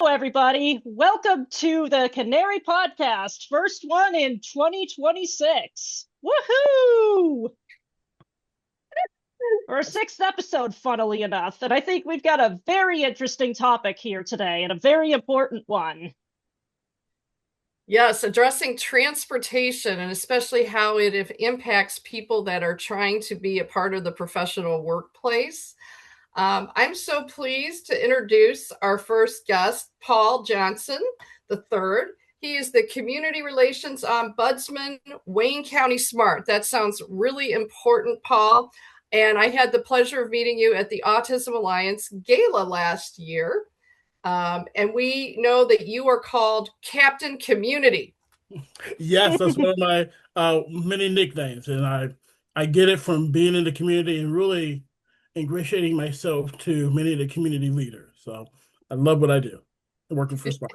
everybody. Welcome to the Canary podcast, first one in 2026. Woohoo! Our sixth episode, funnily enough. And I think we've got a very interesting topic here today and a very important one. Yes, addressing transportation and especially how it impacts people that are trying to be a part of the professional workplace. I'm so pleased to introduce our first guest, Paul Johnson III. He is the Community Relations Ombudsman, Wayne County SMART. That sounds really important, Paul. And I had the pleasure of meeting you at the Autism Alliance Gala last year. And we know that you are called Captain Community. Yes, that's one of my many nicknames, and I get it from being in the community and really ingratiating myself to many of the community leaders. So I love what I do, working for Spark.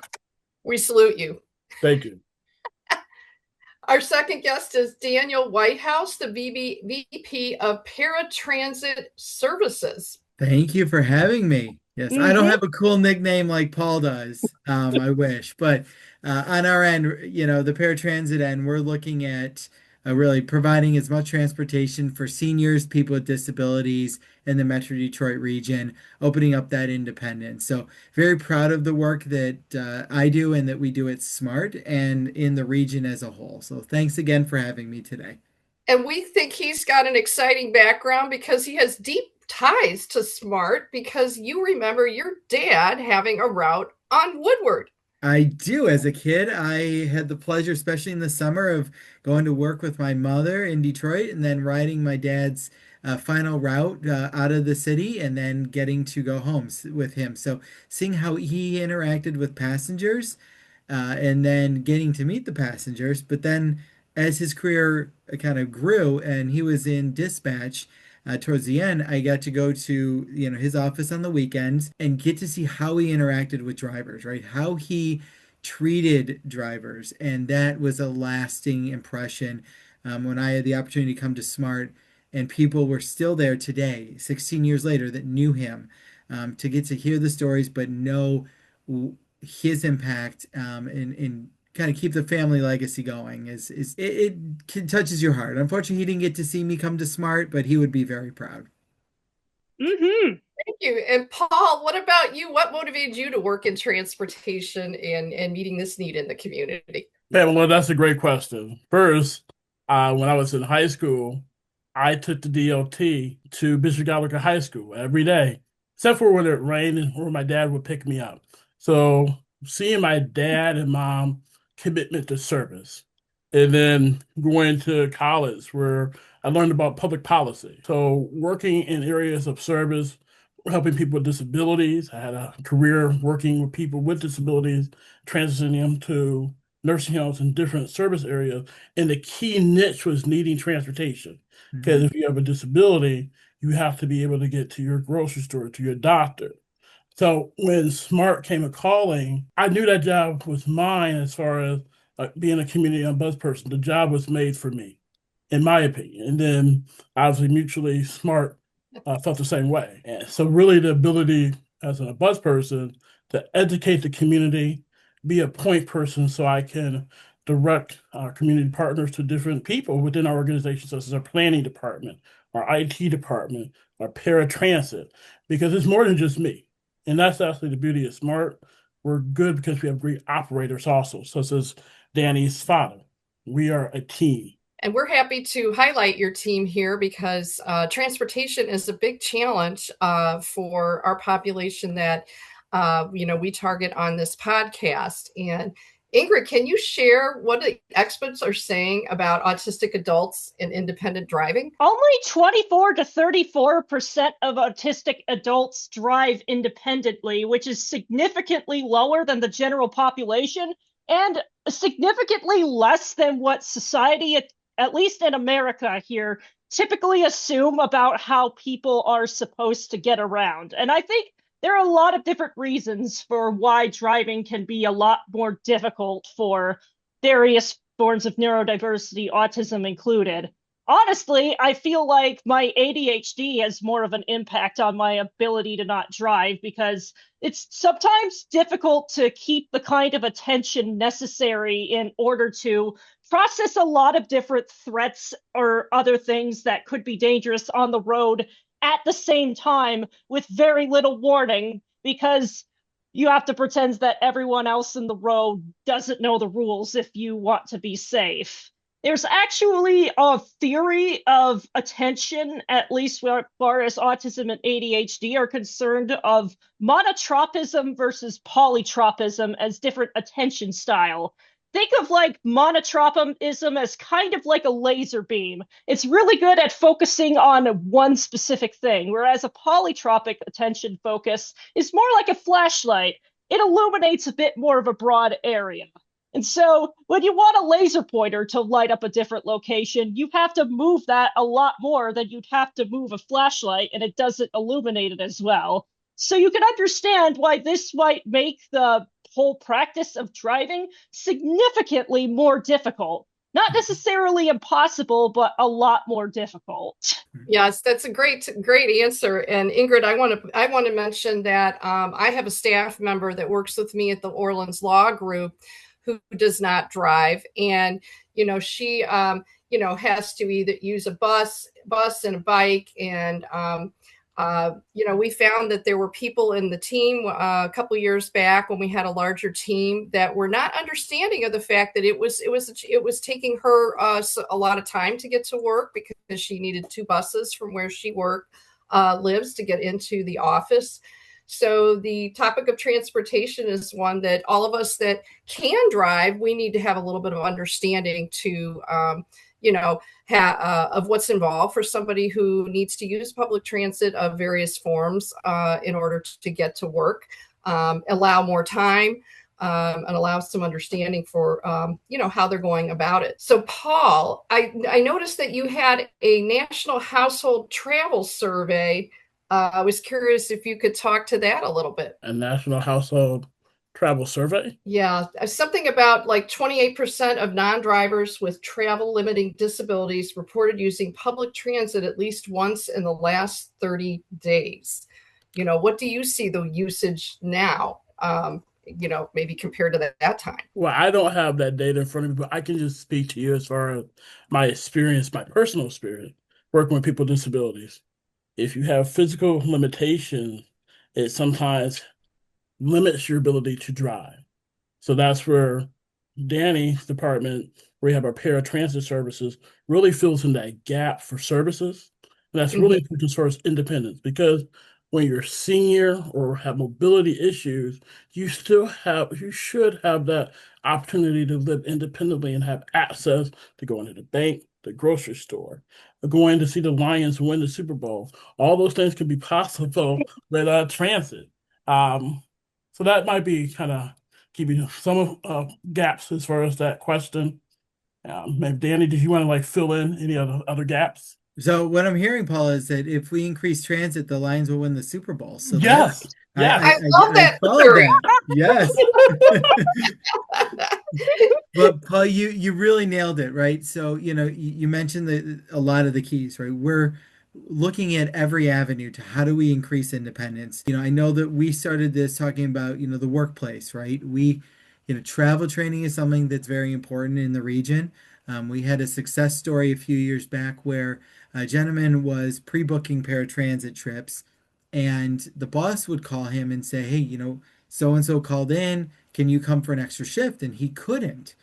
We salute you. Thank you. Our second guest is Daniel Whitehouse, the VP of Paratransit Services. Thank you for having me. Yes, I don't have a cool nickname like Paul does. I wish, but on our end, the paratransit end, we're looking at really providing as much transportation for seniors, people with disabilities in the Metro Detroit region, opening up that independence. So very proud of the work that I do and that we do at SMART and in the region as a whole. So thanks again for having me today. And we think he's got an exciting background because he has deep ties to SMART, because you remember your dad having a route on Woodward. I do. As a kid, I had the pleasure, especially in the summer, of going to work with my mother in Detroit and then riding my dad's final route out of the city and then getting to go home with him. So seeing how he interacted with passengers and then getting to meet the passengers. But then as his career kind of grew and he was in dispatch, towards the end, I got to go to his office on the weekends and get to see how he interacted with drivers, right? How he treated drivers, and that was a lasting impression. When I had the opportunity to come to SMART, and people were still there today, 16 years later, that knew him, to get to hear the stories, but know his impact in kind of keep the family legacy going it touches your heart. Unfortunately, he didn't get to see me come to SMART, but he would be very proud. Thank you. And Paul, what about you? What motivated you to work in transportation and meeting this need in the community? Pamela, that's a great question. First, when I was in high school, I took the DLT to Bishop Gallagher High School every day, except for when it rained and where my dad would pick me up. So seeing my dad and mom commitment to service. And then going to college where I learned about public policy. So working in areas of service, helping people with disabilities. I had a career working with people with disabilities, transitioning them to nursing homes in different service areas. And the key niche was needing transportation. Because if you have a disability, you have to be able to get to your grocery store, to your doctor. So when SMART came a calling, I knew that job was mine as far as being a community ombudsperson. The job was made for me, in my opinion. And then obviously mutually SMART felt the same way. And so really the ability as an ombudsperson to educate the community, be a point person so I can direct our community partners to different people within our organization, such as our planning department, our IT department, our paratransit, because it's more than just me. And that's actually the beauty of SMART. We're good because we have great operators also, such as Danny's father. We are a team. And we're happy to highlight your team here because transportation is a big challenge for our population that, we target on this podcast. And Ingrid, can you share what the experts are saying about autistic adults and independent driving? Only 24 to 34% of autistic adults drive independently, which is significantly lower than the general population and significantly less than what society, at least in America here, typically assume about how people are supposed to get around. And I think there are a lot of different reasons for why driving can be a lot more difficult for various forms of neurodiversity, autism included. honestly, I feel like my ADHD has more of an impact on my ability to not drive because it's sometimes difficult to keep the kind of attention necessary in order to process a lot of different threats or other things that could be dangerous on the road at the same time with very little warning because you have to pretend that everyone else in the road doesn't know the rules if you want to be safe. There's actually a theory of attention, at least as far as autism and ADHD are concerned, of monotropism versus polytropism as different attention style. Think of like monotropism as kind of like a laser beam. It's really good at focusing on one specific thing, whereas a polytropic attention focus is more like a flashlight. It illuminates a bit more of a broad area. And so when you want a laser pointer to light up a different location, you have to move that a lot more than you'd have to move a flashlight, and it doesn't illuminate it as well. So you can understand why this might make the whole practice of driving significantly more difficult. Not necessarily impossible, but a lot more difficult. Yes, that's a great answer. And Ingrid, I want to mention that I have a staff member that works with me at the Orleans Law Group who does not drive, and she has to either use a bus and a bike, and we found that there were people in the team a couple years back when we had a larger team that were not understanding of the fact that it was taking her a lot of time to get to work because she needed 2 buses from where she lives to get into the office. So the topic of transportation is one that all of us that can drive, we need to have a little bit of understanding to of what's involved for somebody who needs to use public transit of various forms in order to get to work, allow more time, and allow some understanding for, how they're going about it. So Paul, I noticed that you had a national household travel survey. I was curious if you could talk to that a little bit. A national household travel survey? Yeah, something about like 28% of non-drivers with travel limiting disabilities reported using public transit at least once in the last 30 days. What do you see the usage now, maybe compared to that time? Well, I don't have that data in front of me, but I can just speak to you as far as my experience, my personal experience, working with people with disabilities. If you have physical limitations, it sometimes limits your ability to drive. So that's where Danny's department, where we have our paratransit services, really fills in that gap for services. And that's really important as far as independence, because when you're senior or have mobility issues, you should have that opportunity to live independently and have access to going to the bank, the grocery store, going to see the Lions win the Super Bowl. All those things can be possible with transit. So that might be kind of keeping some gaps as far as that question. Maybe Danny, did you want to fill in any other gaps? So what I'm hearing, Paul, is that if we increase transit, the Lions will win the Super Bowl. So yes, I love that. Yes. But Paul, you really nailed it, right? So you mentioned a lot of the keys, right? We're looking at every avenue to how do we increase independence. I know that we started this talking about the workplace, right? Travel training is something that's very important in the region. We had a success story a few years back where a gentleman was pre-booking paratransit trips, and the boss would call him and say, hey, so and so called in, can you come for an extra shift? And he couldn't,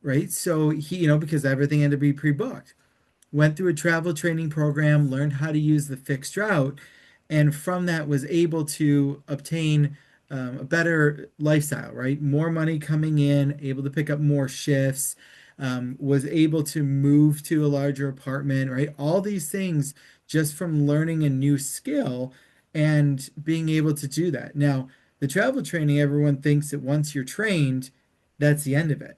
right? So he, because everything had to be pre-booked. Went through a travel training program, learned how to use the fixed route, and from that was able to obtain a better lifestyle, right? More money coming in, able to pick up more shifts, was able to move to a larger apartment, right? All these things just from learning a new skill and being able to do that. Now, the travel training, everyone thinks that once you're trained, that's the end of it.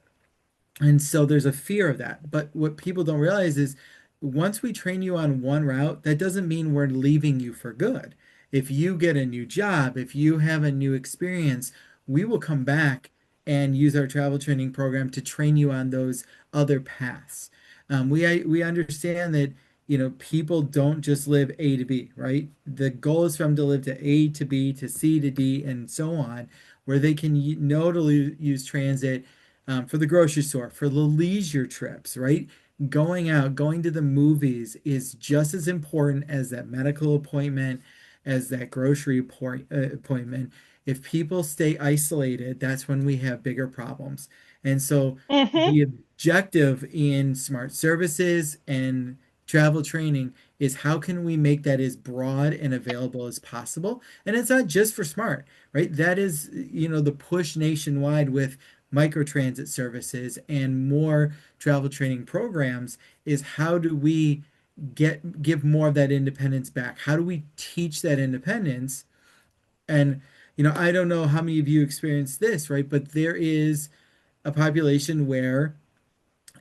And so there's a fear of that. But what people don't realize is once we train you on one route, that doesn't mean we're leaving you for good. If you get a new job, if you have a new experience, we will come back and use our travel training program to train you on those other paths. We understand that, people don't just live A to B, right? The goal is for them to live to A to B to C to D and so on, where they can know to use transit for the grocery store, for the leisure trips, right? Going out, going to the movies is just as important as that medical appointment, as that grocery appointment. If people stay isolated, that's when we have bigger problems. And so Hmm. the objective in smart services and travel training is how can we make that as broad and available as possible? And it's not just for smart, right? That is, the push nationwide with microtransit services and more travel training programs is how do we give more of that independence back? How do we teach that independence? And I don't know how many of you experience this, right? But there is a population where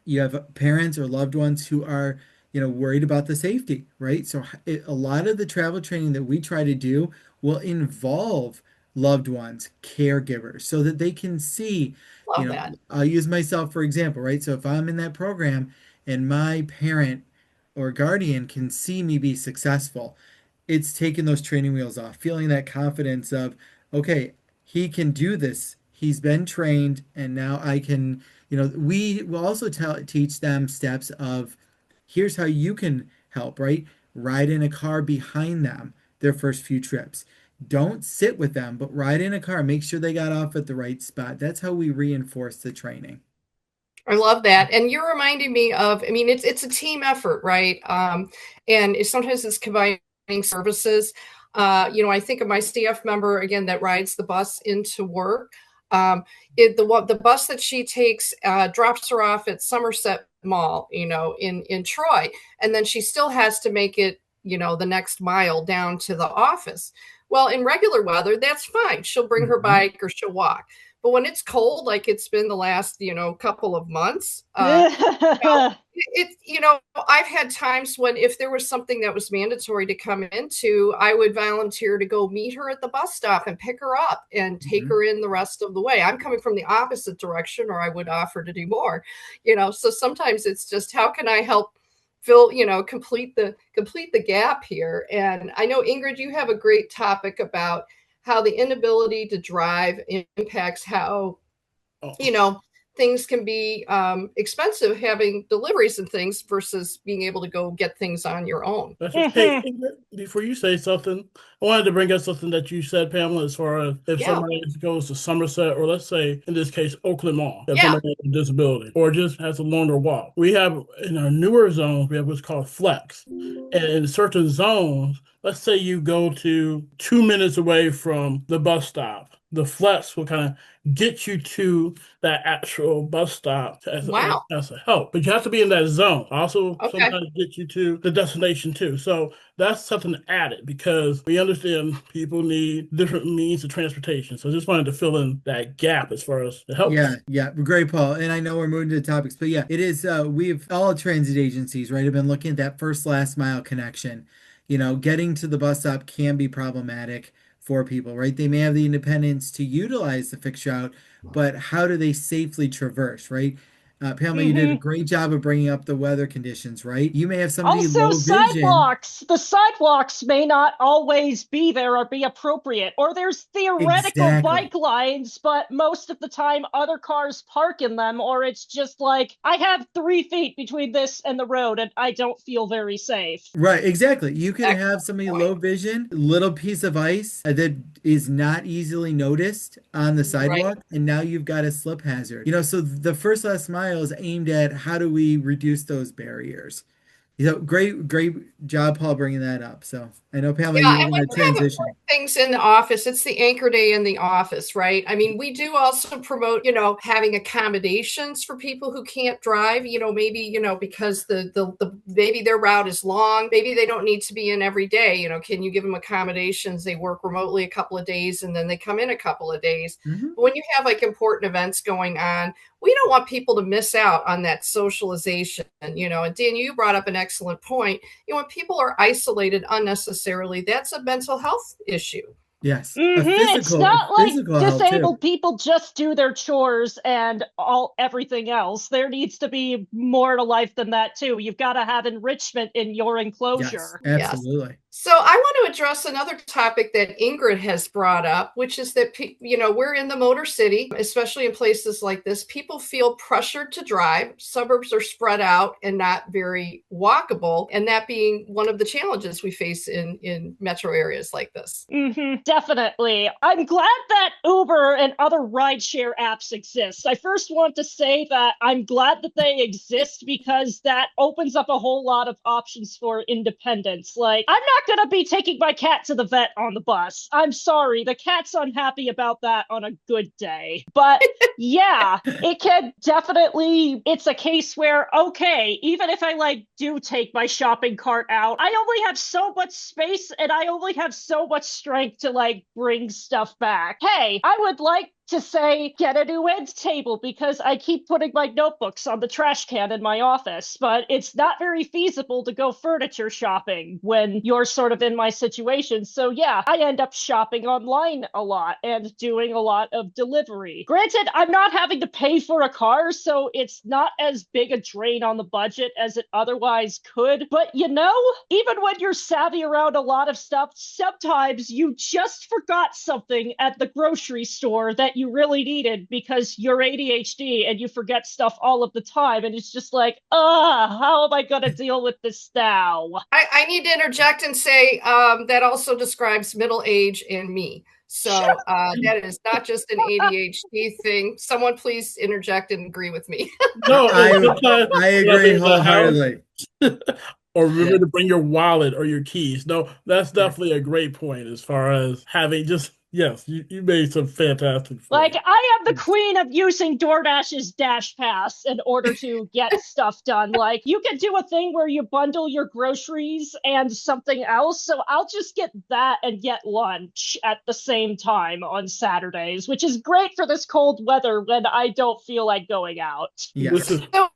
you have parents or loved ones who are, worried about the safety, right? So a lot of the travel training that we try to do will involve loved ones, caregivers, so that they can see, Love that. I'll use myself for example, right? So if I'm in that program and my parent or guardian can see me be successful, it's taking those training wheels off, feeling that confidence of, okay, he can do this. He's been trained, and now I can, we will also teach them steps of here's how you can help, right? Ride in a car behind them their first few trips. Don't sit with them, but ride in a car. Make sure they got off at the right spot. That's how we reinforce the training. I love that. And you're reminding me of, I mean, it's a team effort, right? And sometimes it's combining services. I think of my staff member again that rides the bus into work. The bus that she takes drops her off at Somerset Mall, in Troy, and then she still has to make it, the next mile down to the office. Well, in regular weather, that's fine. She'll bring her Mhm. bike or she'll walk. But when it's cold, like it's been the last, couple of months, I've had times when if there was something that was mandatory to come into, I would volunteer to go meet her at the bus stop and pick her up and take Mhm. her in the rest of the way. I'm coming from the opposite direction, or I would offer to do more, so sometimes it's just how can I help fill, complete the gap here. And I know, Ingrid, you have a great topic about how the inability to drive impacts how, Oh, things can be expensive having deliveries and things versus being able to go get things on your own. that's just, hey, Hmm. Ingrid, before you say something, I wanted to bring up something that you said, Pamela, as far as if Yeah. somebody goes to Somerset, or let's say, in this case, Oakland Mall, if Yeah. somebody has a disability, or just has a longer walk. We have, in our newer zones, we have what's called flex. And in certain zones, let's say you go to 2 minutes away from the bus stop, the flex will kind of get you to that actual bus stop Wow. as a help. But you have to be in that zone. Also, Okay. sometimes get you to the destination too. So that's something added because we understand people need different means of transportation. So I just wanted to fill in that gap as far as the help. Yeah, yeah, great, Paul. And I know we're moving to the topics, but yeah, it is. We've all transit agencies, right, have been looking at that first last mile connection. Getting to the bus stop can be problematic for people, right? They may have the independence to utilize the fixed route, but how do they safely traverse, right? Pamela, you did a Hmm. great job of bringing up the weather conditions, right? You may have somebody Also, low vision. sidewalks. The sidewalks may not always be there or be appropriate. Or there's theoretical Exactly. bike lines, but most of the time other cars park in them, or it's just like, I have 3 feet between this and the road, and I don't feel very safe. Right, exactly. You could have Excellent somebody point. low vision, little piece of ice that is not easily noticed on the Right. sidewalk, and now you've got a slip hazard. So the first last mile is aimed at how do we reduce those barriers. Great job, Paul, bringing that up. So I know, Pamela, Yeah, you were and we going to do have important transition. things in the office. It's the anchor day in the office, right? I mean, we do also promote, having accommodations for people who can't drive, maybe, because the maybe their route is long, maybe they don't need to be in every day, can you give them accommodations? They work remotely a couple of days and then they come in a couple of days. Hmm. But when you have like important events going on, we don't want people to miss out on that socialization, and Dan, you brought up an excellent point. When people are isolated unnecessarily, that's a mental health issue. Yes. A It's not like physical help disabled too. people just do their chores and everything else. There needs to be more to life than that too. You've got to have enrichment in your Yes, enclosure. Yes. absolutely. So I want to address another topic that Ingrid has brought up, which is that, we're in the Motor City, especially in places like this. People feel pressured to drive. Suburbs are spread out and not very walkable, and that being one of the challenges we face in metro areas like this. Definitely. I'm glad that Uber and other rideshare apps exist. I first want to say that I'm glad that they exist because that opens up a whole lot of options for independence. Like, I'm not going to be taking my cat to the vet on the bus. I'm sorry. The cat's unhappy about that on a good day. But yeah, it can definitely, it's a case where, okay, even if I do take my shopping cart out, I only have so much space and I only have so much strength to bring stuff back. Hey, I would like to say get a new end table because I keep putting my notebooks on the trash can in my office, but it's not very feasible to go furniture shopping when you're sort of in my situation. So yeah, I end up shopping online a lot and doing a lot of delivery. Granted, I'm not having to pay for a car, so it's not as big a drain on the budget as it otherwise could. But even when you're savvy around a lot of stuff, sometimes you just forgot something at the grocery store that you really needed because you're ADHD and you forget stuff all of the time. And it's just like, how am I going to deal with this now? I need to interject and say that also describes middle age and me. So that is not just an ADHD thing. Someone please interject and agree with me. No, I agree wholeheartedly. Or remember to bring your wallet or your keys. No, that's definitely a great point as far as having yes, you made some fantastic points. I am the queen of using DoorDash's Dash Pass in order to get stuff done. You can do a thing where you bundle your groceries and something else. So I'll just get that and get lunch at the same time on Saturdays, which is great for this cold weather when I don't feel like going out. Yes. So,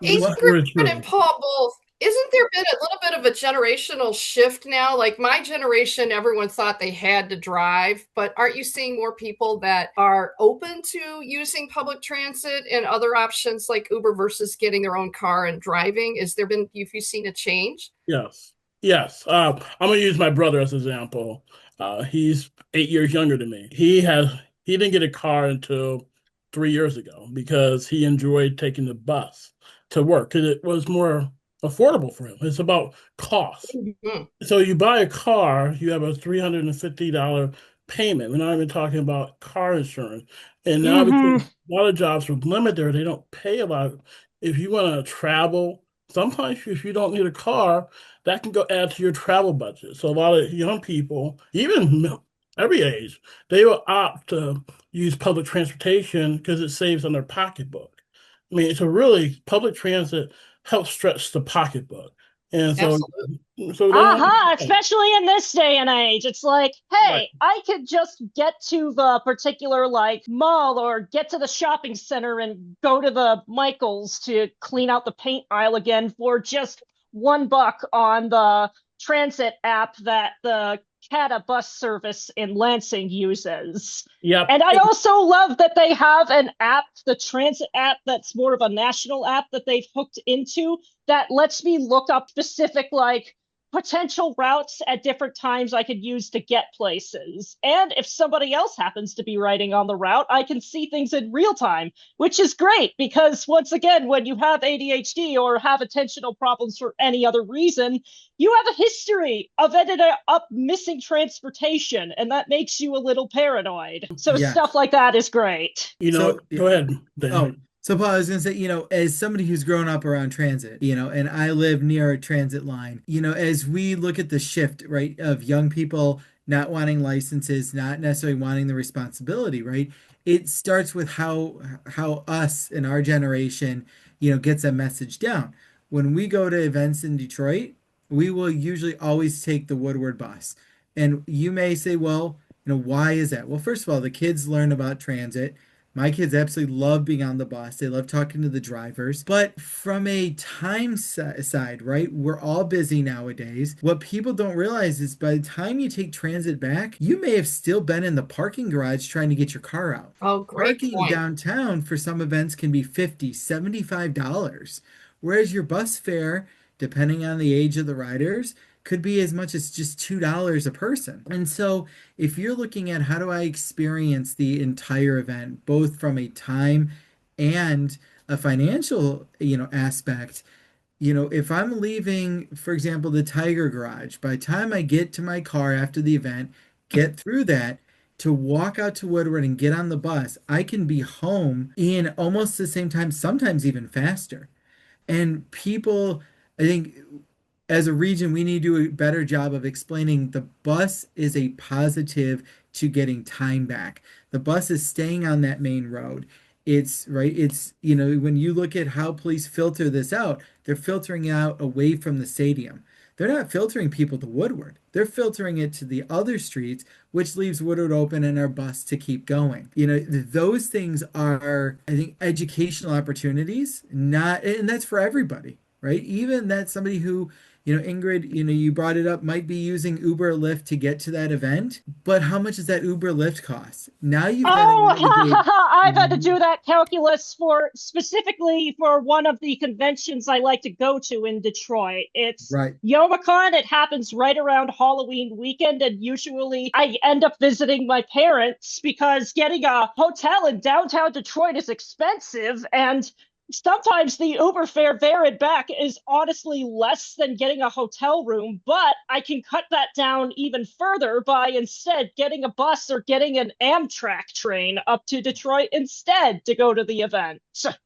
Ingrid and Paul both, isn't there been a little bit of a generational shift now? Like my generation, everyone thought they had to drive, but aren't you seeing more people that are open to using public transit and other options like Uber versus getting their own car and driving? Have you seen a change? Yes. I'm going to use my brother as an example. He's 8 years younger than me. He didn't get a car until 3 years ago because he enjoyed taking the bus to work because it was more affordable for him. It's about cost. Mm-hmm. So you buy a car, you have a $350 payment. We're not even talking about car insurance. And now because a lot of jobs are limited, they don't pay a lot. If you want to travel, sometimes if you don't need a car, that can go add to your travel budget. So a lot of young people, even every age, they will opt to use public transportation because it saves on their pocketbook. I mean, so really, public transit helps stretch the pocketbook. And so, especially in this day and age. It's like, hey, right. I could just get to the particular mall or get to the shopping center and go to the Michael's to clean out the paint aisle again for just $1 on the transit app that the CATA bus service in Lansing uses. Yep. And I also love that they have an app, the transit app, that's more of a national app that they've hooked into that lets me look up specific potential routes at different times I could use to get places. And if somebody else happens to be riding on the route, I can see things in real time, which is great because once again, when you have ADHD or have attentional problems for any other reason, you have a history of ended up missing transportation, and that makes you a little paranoid. So stuff like that is great. Go ahead. So Paul, I was going to say, as somebody who's grown up around transit, and I live near a transit line, as we look at the shift, right, of young people not wanting licenses, not necessarily wanting the responsibility, right? It starts with how us in our generation, gets a message down. When we go to events in Detroit, we will usually always take the Woodward bus. And you may say, well, why is that? Well, first of all, the kids learn about transit. My kids absolutely love being on the bus. They love talking to the drivers. But from a time side, right? We're all busy nowadays. What people don't realize is by the time you take transit back, you may have still been in the parking garage trying to get your car out. Oh, great Parking point. downtown for some events can be $50, $75, whereas your bus fare, depending on the age of the riders, could be as much as just $2 a person. And so if you're looking at how do I experience the entire event, both from a time and a financial, aspect, if I'm leaving, for example, the Tiger Garage, by the time I get to my car after the event, get through that, to walk out to Woodward and get on the bus, I can be home in almost the same time, sometimes even faster. And people, I think as a region, we need to do a better job of explaining the bus is a positive to getting time back. The bus is staying on that main road. It's right. It's, when you look at how police filter this out, they're filtering out away from the stadium. They're not filtering people to Woodward. They're filtering it to the other streets, which leaves Woodward open and our bus to keep going. Those things are, I think, educational opportunities, not, and that's for everybody, right? Even that somebody who, Ingrid, you brought it up, might be using Uber or Lyft to get to that event, but how much does that Uber Lyft cost? Now you've got to navigate. I've had to do that calculus specifically for one of the conventions I like to go to in Detroit. It's Right. YogaCon. It happens right around Halloween weekend, and usually I end up visiting my parents because getting a hotel in downtown Detroit is expensive, and sometimes the Uber fare there and back is honestly less than getting a hotel room, but I can cut that down even further by instead getting a bus or getting an Amtrak train up to Detroit instead to go to the event.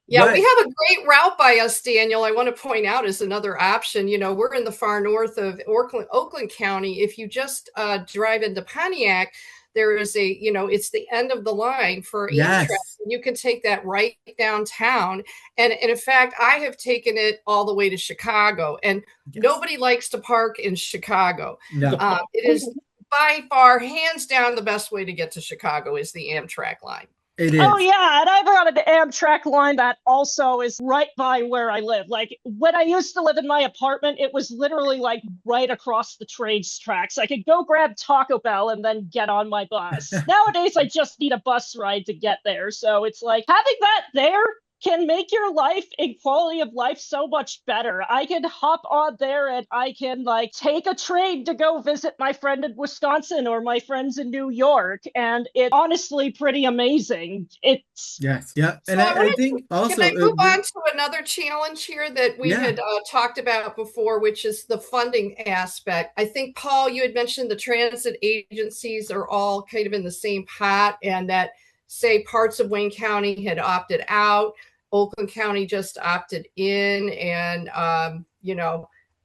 Yeah, Right. we have a great route by us, Daniel. I want to point out as another option. We're in the far north of Oakland County. If you just drive into Pontiac, there is it's the end of the line for Amtrak. Yes. You can take that right downtown. And in fact, I have taken it all the way to Chicago, and Yes. nobody likes to park in Chicago. No. It is by far, hands down, the best way to get to Chicago is the Amtrak line. It is. Oh yeah, and I've got an Amtrak line that also is right by where I live. Like when I used to live in my apartment, it was literally like right across the train tracks. I could go grab Taco Bell and then get on my bus. Nowadays, I just need a bus ride to get there. So it's like having that there can make your life and quality of life so much better. I can hop on there and I can take a train to go visit my friend in Wisconsin or my friends in New York. And it's honestly pretty amazing. It's Yes. Yeah. So And I I think also, can I move on to another challenge here that we had talked about before, which is the funding aspect. I think, Paul, you had mentioned the transit agencies are all kind of in the same pot, and that, say, parts of Wayne County had opted out. Oakland County just opted in, and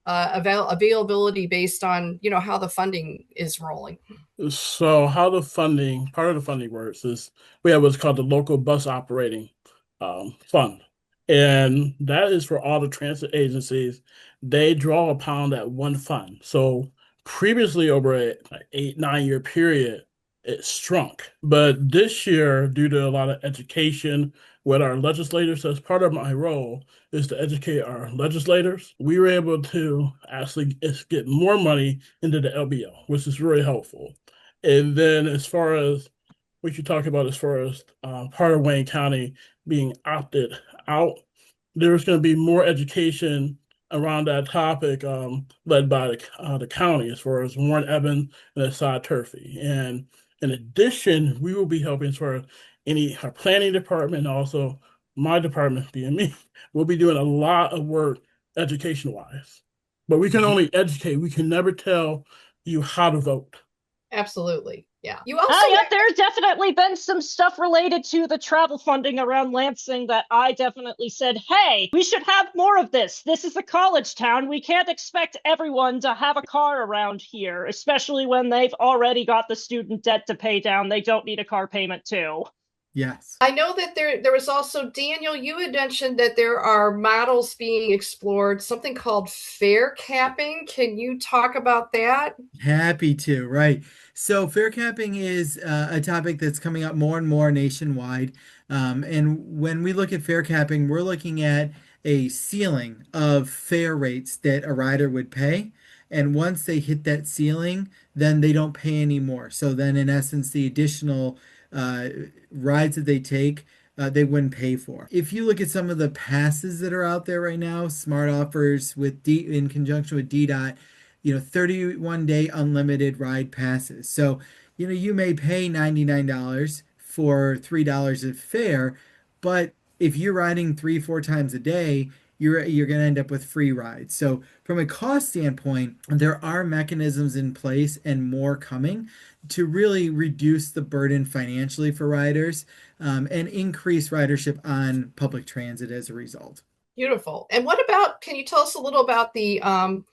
availability based on how the funding is rolling. So how part of the funding works is we have what's called the local bus operating fund, and that is for all the transit agencies. They draw upon that one fund. So previously, over a 8-9 year period, it shrunk, but this year, due to a lot of education with our legislators, as part of my role is to educate our legislators, we were able to actually get more money into the LBO, which is really helpful. And then as far as what you talk about, as far as part of Wayne County being opted out, there's going to be more education around that topic led by the county, as far as Warren Evans and Assad Turfy. And in addition, we will be helping as far as our planning department, and also my department, being me, we'll be doing a lot of work education-wise. But we can only educate. We can never tell you how to vote. Absolutely. Yeah. You also there's definitely been some stuff related to the travel funding around Lansing that I definitely said, hey, we should have more of this. This is a college town. We can't expect everyone to have a car around here, especially when they've already got the student debt to pay down. They don't need a car payment too. Yes. I know that there was also, Daniel, you had mentioned that there are models being explored, something called fare capping. Can you talk about that? Happy to, right. So fare capping is a topic that's coming up more and more nationwide. And when we look at fare capping, we're looking at a ceiling of fare rates that a rider would pay. And once they hit that ceiling, then they don't pay anymore. So then, in essence, the additional uh, rides that they take, they wouldn't pay for. If you look at some of the passes that are out there right now, Smart offers with in conjunction with DDOT, 31-day unlimited ride passes. So, you may pay $99 for $3 of fare, but if you're riding 3, 4 times a day, you're going to end up with free rides. So, from a cost standpoint, there are mechanisms in place and more coming to really reduce the burden financially for riders, and increase ridership on public transit as a result. Beautiful. And what about, can you tell us a little about the, I'm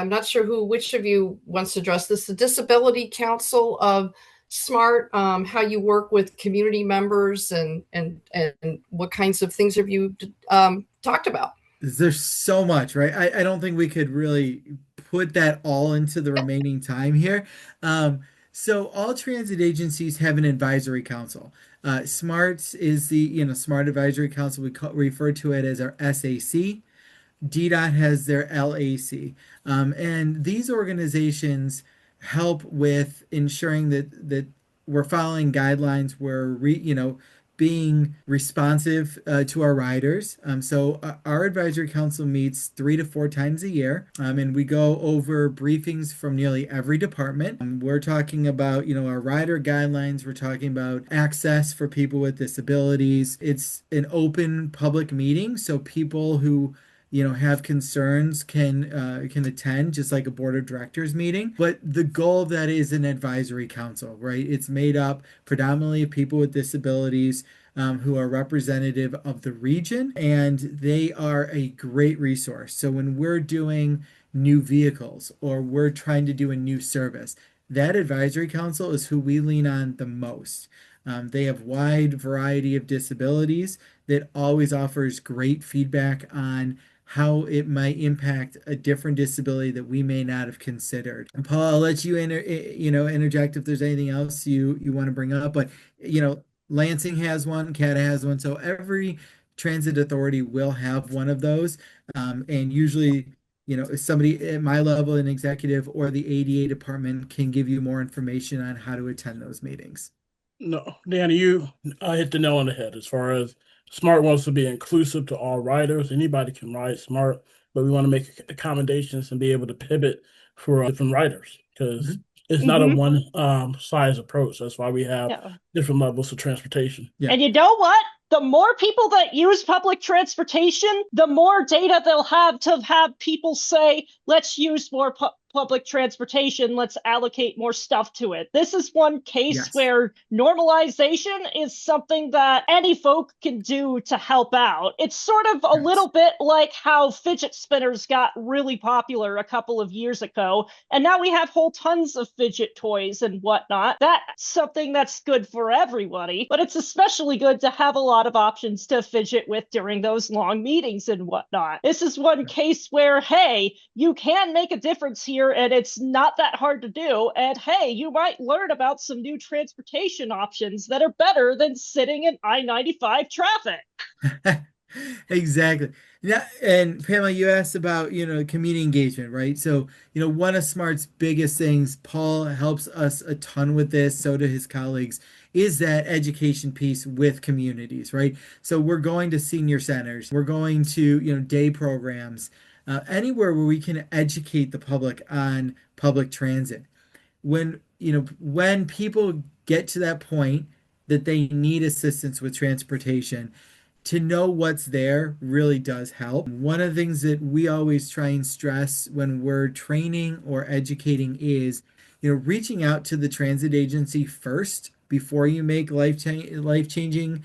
not sure which of you wants to address this, the Disability Council of SMART, how you work with community members and what kinds of things have you talked about? There's so much, right? I don't think we could really put that all into the remaining time here. So all transit agencies have an advisory council. SMART is the, Smart Advisory Council. Refer to it as our SAC. DDOT has their LAC. And these organizations help with ensuring that we're following guidelines, being responsive to our riders. So our advisory council meets 3 to 4 times a year, and we go over briefings from nearly every department. We're talking about, our rider guidelines. We're talking about access for people with disabilities. It's an open public meeting, so people who have concerns can attend, just like a board of directors meeting. But the goal of that is an advisory council, right? It's made up predominantly of people with disabilities, who are representative of the region, and they are a great resource. So when we're doing new vehicles or we're trying to do a new service, that advisory council is who we lean on the most. They have wide variety of disabilities that always offers great feedback on how it might impact a different disability that we may not have considered. And Paul, I'll let you interject if there's anything else you want to bring up. But Lansing has one, CATA has one, so every transit authority will have one of those. And usually, somebody at my level, an executive or the ADA department, can give you more information on how to attend those meetings. No, Danny, you hit the nail on the head as far as SMART wants to be inclusive to all riders. Anybody can ride SMART, but we want to make accommodations and be able to pivot for different riders because it's not a one size approach. That's why we have different levels of transportation. Yeah. And you know what? The more people that use public transportation, the more data they'll have to have people say, let's use more public transportation, let's allocate more stuff to it. This is one case where normalization is something that any folk can do to help out. It's sort of a little bit like how fidget spinners got really popular a couple of years ago, and now we have whole tons of fidget toys and whatnot. That's something that's good for everybody, but it's especially good to have a lot of options to fidget with during those long meetings and whatnot. This is one case where, hey, you can make a difference here, and it's not that hard to do. And hey, you might learn about some new transportation options that are better than sitting in I-95 traffic. Exactly. Yeah, and Pamela, you asked about, community engagement, right? So, one of SMART's biggest things, Paul helps us a ton with this, so do his colleagues, is that education piece with communities, right? So we're going to senior centers, we're going to, day programs, anywhere where we can educate the public on public transit. When people get to that point that they need assistance with transportation, to know what's there really does help. One of the things that we always try and stress when we're training or educating is, reaching out to the transit agency first before you make life-changing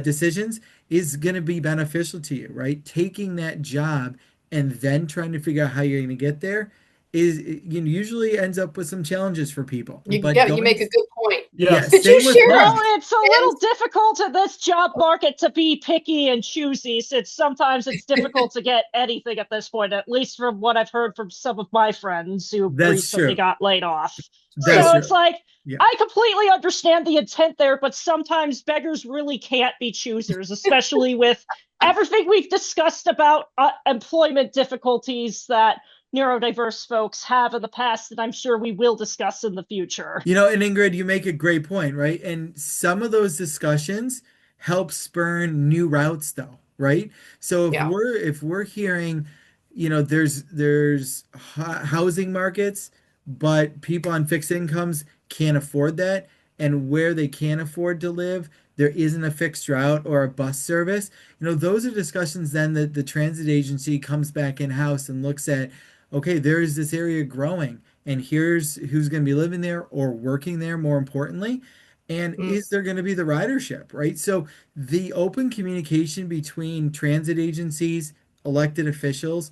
decisions is going to be beneficial to you, right? Taking that job and then trying to figure out how you're going to get there is, usually ends up with some challenges for people. You make a good point. Yeah, Yes. Could you same with share Well, bus. it's a little difficult in this job market to be picky and choosy, since sometimes it's difficult to get anything at this point, at least from what I've heard from some of my friends who That's recently true. got laid off. That's So it's true. like, Yeah. I completely understand the intent there, but sometimes beggars really can't be choosers, especially with everything we've discussed about employment difficulties that neurodiverse folks have in the past, and I'm sure we will discuss in the future. And Ingrid, you make a great point, right? And some of those discussions help spur new routes though, right? So if Yeah. we're hearing, there's housing markets, but people on fixed incomes can't afford that, and where they can't afford to live, there isn't a fixed route or a bus service. Those are discussions then that the transit agency comes back in-house and looks at, okay, there is this area growing and here's who's going to be living there or working there, more importantly. And Mm. is there going to be the ridership, right? So the open communication between transit agencies, elected officials,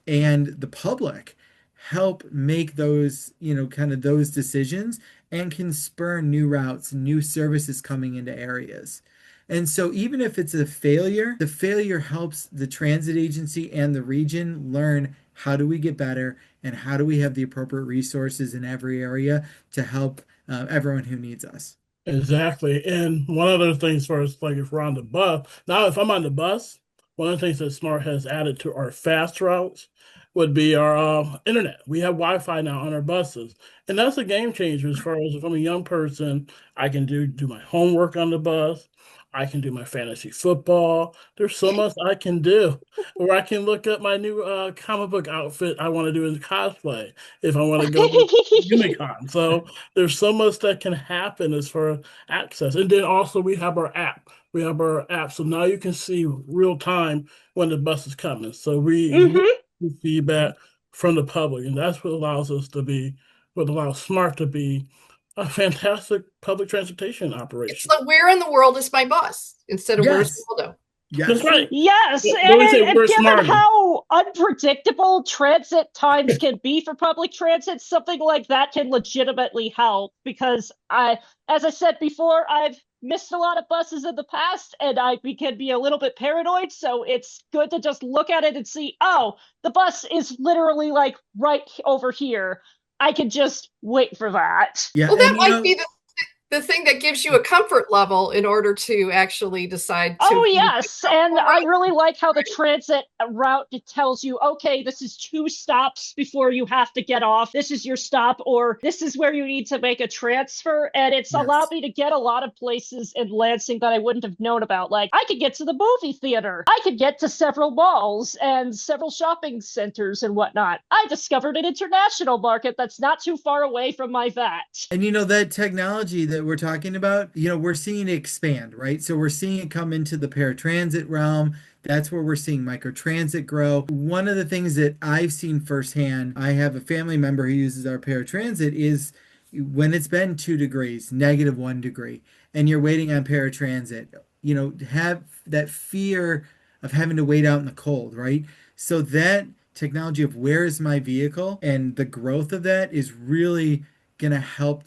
and the public help make those, kind of those decisions and can spur new routes, new services coming into areas. And so even if it's a failure, the failure helps the transit agency and the region learn how do we get better and how do we have the appropriate resources in every area to help everyone who needs us. Exactly. And one other thing, as far as like if we're on the bus, now if I'm on the bus, one of the things that Smart has added to our fast routes would be our internet. We have Wi-Fi now on our buses, and that's a game changer as far as if I'm a young person, I can do my homework on the bus. I can do my fantasy football. There's so much I can do. Or I can look up my new comic book outfit I want to do in cosplay if I want to go to Unicon. So there's so much that can happen as far as access. And then also we have our app. We have our app. So now you can see real time when the bus is coming. So we Hmm. get feedback from the public. And that's what allows us to be, what allows Smart to be a fantastic public transportation It's operation. like, where in the world is my bus instead of where's Yes. Waldo? That's Yes. right. Yes, But we say and we're given smarty. how unpredictable transit times can be for public transit, something like that can legitimately help because as I said before, I've missed a lot of buses in the past and can be a little bit paranoid. So it's good to just look at it and see, oh, the bus is literally like right over here. I can just wait for that. Yeah. Well, that And might be the thing that gives you a comfort level in order to actually decide to Oh, move yes. And I really like how the transit route tells you, okay, this is 2 stops before you have to get off. This is your stop, or this is where you need to make a transfer. And it's allowed yes. me to get a lot of places in Lansing that I wouldn't have known about. Like, I could get to the movie theater, I could get to several malls and several shopping centers and whatnot. I discovered an international market that's not too far away from my vat. And that technology that we're talking about, we're seeing it expand, right? So we're seeing it come into the paratransit realm. That's where we're seeing microtransit grow. One of the things that I've seen firsthand, I have a family member who uses our paratransit, is when it's been 2 degrees, -1 degree, and you're waiting on paratransit, have that fear of having to wait out in the cold, right? So that technology of where is my vehicle and the growth of that is really going to help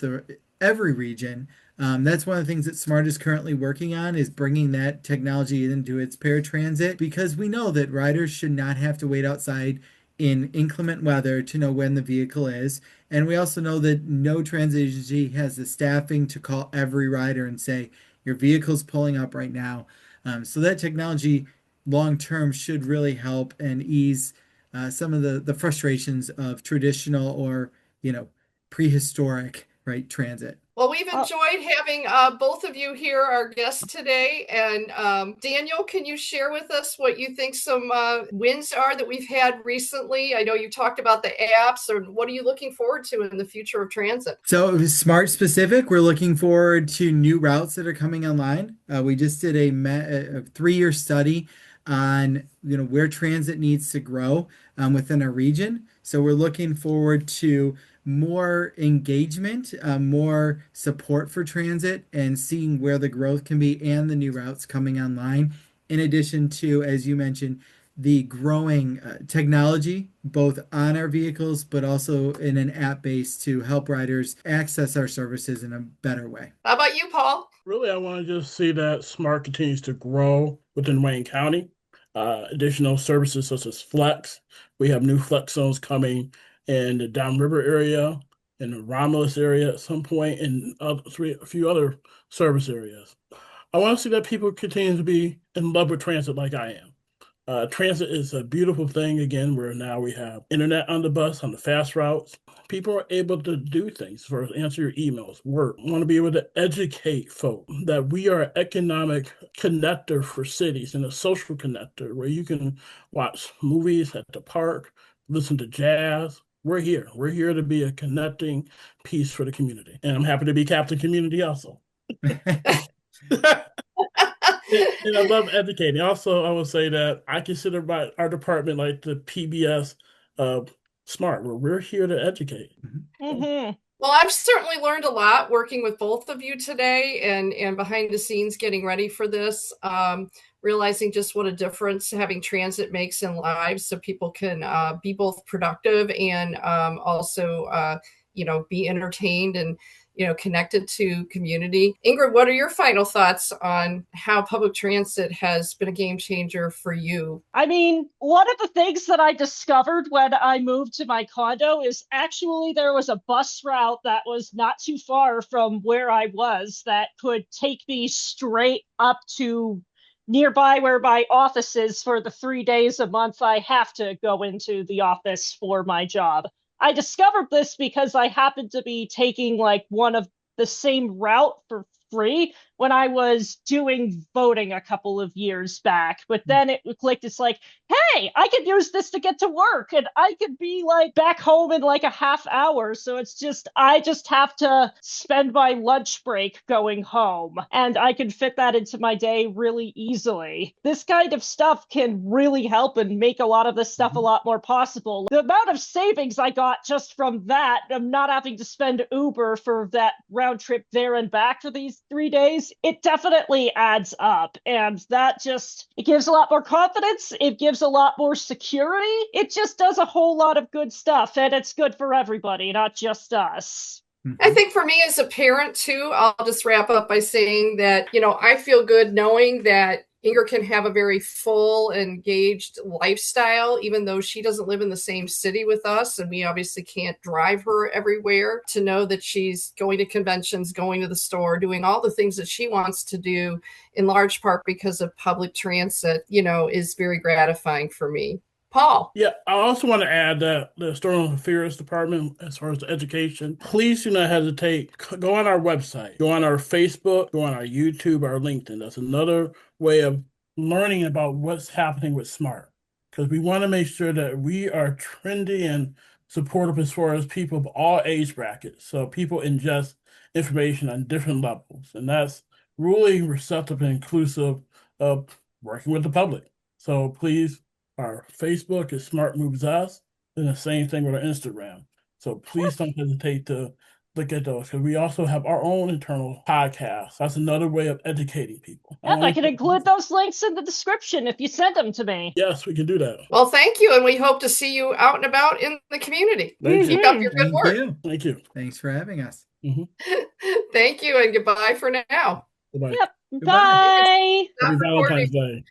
every region. That's one of the things that Smart is currently working on is bringing that technology into its paratransit because we know that riders should not have to wait outside in inclement weather to know when the vehicle is. And we also know that no transit agency has the staffing to call every rider and say, your vehicle's pulling up right now. So that technology long term should really help and ease some of the frustrations of traditional or, prehistoric, right, transit. Well, we've Uh, enjoyed having both of you here, our guests today. And Daniel, can you share with us what you think some wins are that we've had recently? I know you talked about the apps, or what are you looking forward to in the future of transit? So Smart specific, we're looking forward to new routes that are coming online. We just did a 3-year study on where transit needs to grow within a region. So we're looking forward to more engagement, more support for transit, and seeing where the growth can be and the new routes coming online. In addition to, as you mentioned, the growing technology, both on our vehicles, but also in an app base to help riders access our services in a better way. How about you, Paul? Really, I want to just see that SMART continues to grow within Wayne County. Additional services such as Flex. We have new Flex zones coming in the Downriver area, in the Romulus area at some point, and a few other service areas. I want to see that people continue to be in love with transit like I am. Transit is a beautiful thing, again, where now we have internet on the bus, on the fast routes. People are able to do things, for answer your emails, work. Want to be able to educate folk that we are an economic connector for cities and a social connector where you can watch movies at the park, listen to jazz. We're here. We're here to be a connecting piece for the community. And I'm happy to be Captain Community also. And I love educating. Also, I would say that I consider our department like the PBS SMART, where we're here to educate. Mm-hmm. Well, I've certainly learned a lot working with both of you today and behind the scenes getting ready for this, realizing just what a difference having transit makes in lives so people can be both productive and also, be entertained and connected to community. Ingrid, what are your final thoughts on how public transit has been a game changer for you? I mean, one of the things that I discovered when I moved to my condo is actually there was a bus route that was not too far from where I was that could take me straight up to nearby where my office is for the 3 days a month I have to go into the office for my job. I discovered this because I happened to be taking like one of the same route for free when I was doing voting a couple of years back. But then it clicked. It's like, hey, I could use this to get to work and I could be like back home in like a half hour. So I just have to spend my lunch break going home and I can fit that into my day really easily. This kind of stuff can really help and make a lot of this stuff a lot more possible. The amount of savings I got just from that, I'm not having to spend Uber for that round trip there and back for these 3 days, it definitely adds up. And it gives a lot more confidence. It gives a lot more security. It just does a whole lot of good stuff. And it's good for everybody, not just us. I think for me as a parent too, I'll just wrap up by saying that, I feel good knowing that Ingrid can have a very full, engaged lifestyle, even though she doesn't live in the same city with us. And we obviously can't drive her everywhere. To know that she's going to conventions, going to the store, doing all the things that she wants to do, in large part because of public transit, is very gratifying for me. Paul. Yeah, I also want to add that the External Affairs Department, as far as the education, please do not hesitate. Go on our website, go on our Facebook, go on our YouTube, our LinkedIn. That's another way of learning about what's happening with SMART, because we want to make sure that we are trendy and supportive as far as people of all age brackets. So people ingest information on different levels, and that's really receptive and inclusive of working with the public. So please, our Facebook is Smart Moves Us, and the same thing with our Instagram. So please don't hesitate to look at those, because we also have our own internal podcast. That's another way of educating people. Yep, I can include those links in the description if you send them to me. Yes, we can do that. Well, thank you, and we hope to see you out and about in the community. Keep up your good work. Thank you. Thanks for having us. Thank you, and goodbye for now. Goodbye. Yep. Bye. Happy Valentine's Day.